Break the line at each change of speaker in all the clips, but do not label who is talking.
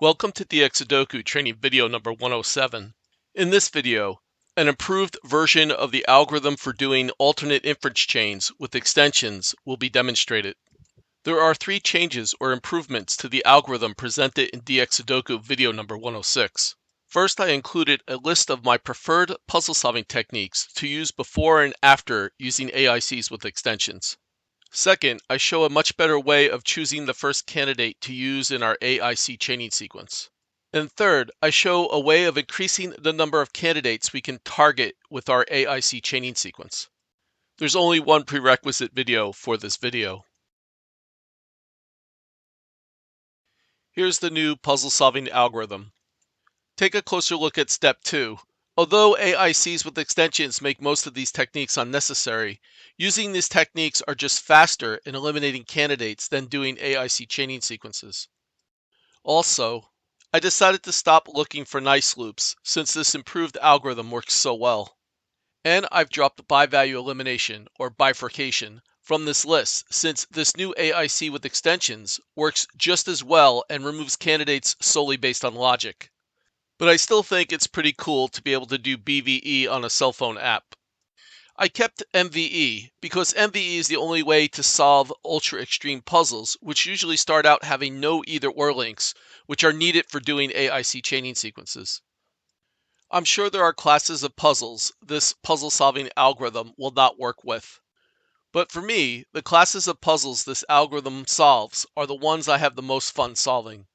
Welcome to dxSudoku training video number 107. In this video, an improved version of the algorithm for doing alternate inference chains with extensions will be demonstrated. There are three changes or improvements to the algorithm presented in dxSudoku video number 106. First, I included a list of my preferred puzzle solving techniques to use before and after using AICs with extensions. Second, I show a much better way of choosing the first candidate to use in our AIC chaining sequence. And third, I show a way of increasing the number of candidates we can target with our AIC chaining sequence. There's only one prerequisite video for this video. Here's the new puzzle solving algorithm. Take a closer look at step 2. Although AICs with extensions make most of these techniques unnecessary, using these techniques are just faster in eliminating candidates than doing AIC chaining sequences. Also, I decided to stop looking for nice loops since this improved algorithm works so well. And I've dropped bi-value elimination or bifurcation from this list since this new AIC with extensions works just as well and removes candidates solely based on logic. But I still think it's pretty cool to be able to do BVE on a cell phone app. I kept MVE because MVE is the only way to solve ultra extreme puzzles, which usually start out having no either or links, which are needed for doing AIC chaining sequences. I'm sure there are classes of puzzles this puzzle solving algorithm will not work with. But for me, the classes of puzzles this algorithm solves are the ones I have the most fun solving.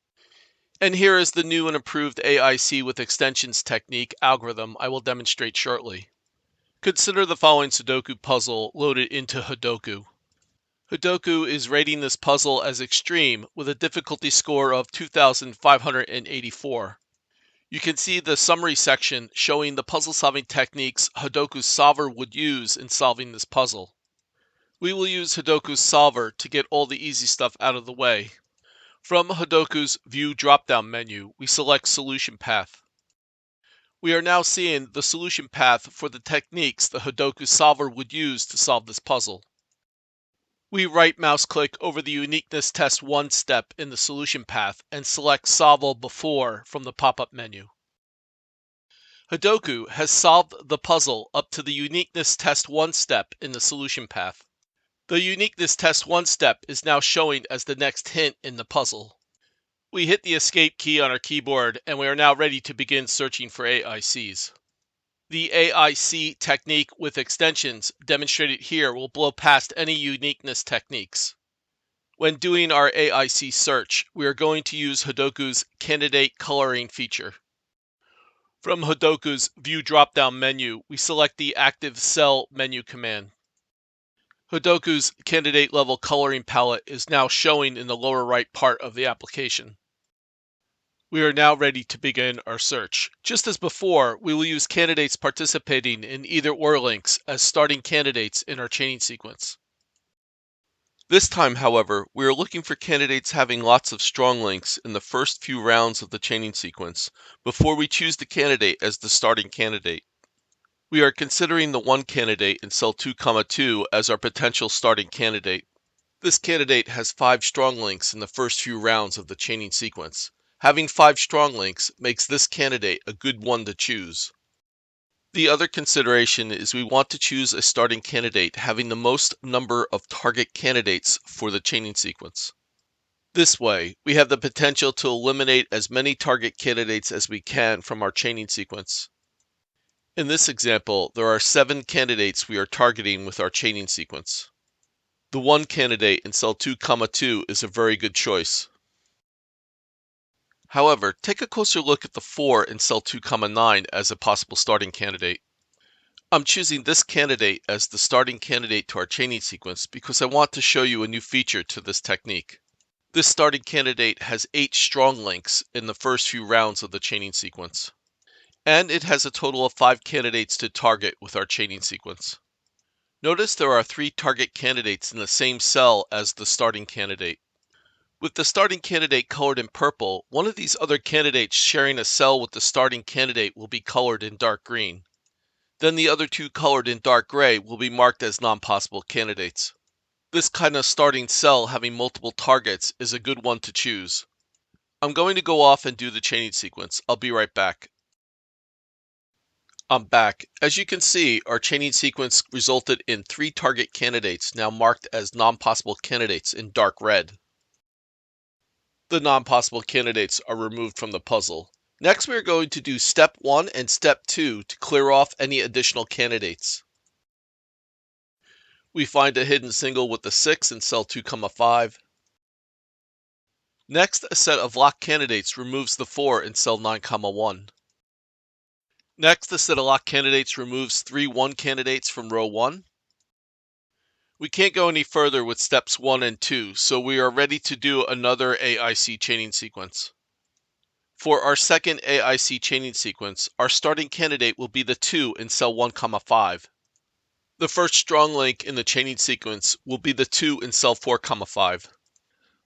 And here is the new and improved AIC with extensions technique algorithm I will demonstrate shortly. Consider the following Sudoku puzzle loaded into Sudoku. Sudoku is rating this puzzle as extreme with a difficulty score of 2,584. You can see the summary section showing the puzzle solving techniques Sudoku's solver would use in solving this puzzle. We will use Sudoku's solver to get all the easy stuff out of the way. From Sudoku's View drop-down menu, we select Solution Path. We are now seeing the solution path for the techniques the Sudoku solver would use to solve this puzzle. We right mouse click over the Uniqueness Test 1 step in the solution path and select Solve All Before from the pop-up menu. Sudoku has solved the puzzle up to the Uniqueness Test 1 step in the solution path. The Uniqueness Test 1 step is now showing as the next hint in the puzzle. We hit the Escape key on our keyboard and we are now ready to begin searching for AICs. The AIC technique with extensions demonstrated here will blow past any uniqueness techniques. When doing our AIC search, we are going to use Sudoku's Candidate Coloring feature. From Sudoku's View drop-down menu, we select the Active Cell menu command. Sudoku's candidate level coloring palette is now showing in the lower right part of the application. We are now ready to begin our search. Just as before, we will use candidates participating in either or links as starting candidates in our chaining sequence. This time, however, we are looking for candidates having lots of strong links in the first few rounds of the chaining sequence before we choose the candidate as the starting candidate. We are considering the one candidate in cell 2, 2 as our potential starting candidate. This candidate has 5 strong links in the first few rounds of the chaining sequence. Having 5 strong links makes this candidate a good one to choose. The other consideration is we want to choose a starting candidate having the most number of target candidates for the chaining sequence. This way, we have the potential to eliminate as many target candidates as we can from our chaining sequence. In this example, there are 7 candidates we are targeting with our chaining sequence. The one candidate in cell 2, 2 is a very good choice. However, take a closer look at the 4 in cell 2, 9 as a possible starting candidate. I'm choosing this candidate as the starting candidate to our chaining sequence because I want to show you a new feature to this technique. This starting candidate has 8 strong links in the first few rounds of the chaining sequence. And it has a total of 5 candidates to target with our chaining sequence. Notice there are 3 target candidates in the same cell as the starting candidate. With the starting candidate colored in purple, one of these other candidates sharing a cell with the starting candidate will be colored in dark green. Then the other 2 colored in dark gray will be marked as non-possible candidates. This kind of starting cell having multiple targets is a good one to choose. I'm going to go off and do the chaining sequence. I'll be right back. I'm back. As you can see, our chaining sequence resulted in 3 target candidates now marked as non-possible candidates in dark red. The non-possible candidates are removed from the puzzle. Next, we are going to do step 1 and step 2 to clear off any additional candidates. We find a hidden single with the 6 in cell 2,5. Next, a set of locked candidates removes the 4 in cell 9,1. Next, the set of locked candidates removes 3 1 candidates from row 1. We can't go any further with steps 1 and 2, so we are ready to do another AIC chaining sequence. For our second AIC chaining sequence, our starting candidate will be the 2 in cell 1,5. The first strong link in the chaining sequence will be the 2 in cell 4,5.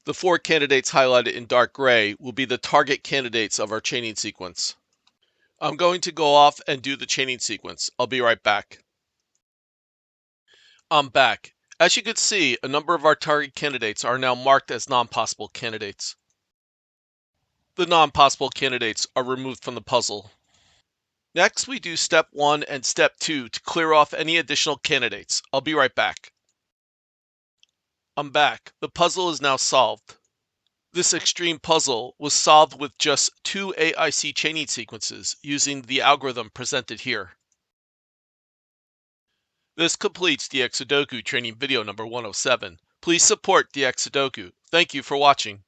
The 4 candidates highlighted in dark gray will be the target candidates of our chaining sequence. I'm going to go off and do the chaining sequence. I'll be right back. I'm back. As you can see, a number of our target candidates are now marked as non-possible candidates. The non-possible candidates are removed from the puzzle. Next, we do step 1 and step 2 to clear off any additional candidates. I'll be right back. I'm back. The puzzle is now solved. This extreme puzzle was solved with just 2 AIC chaining sequences using the algorithm presented here. This completes dxSudoku training video number 107. Please support dxSudoku. Thank you for watching.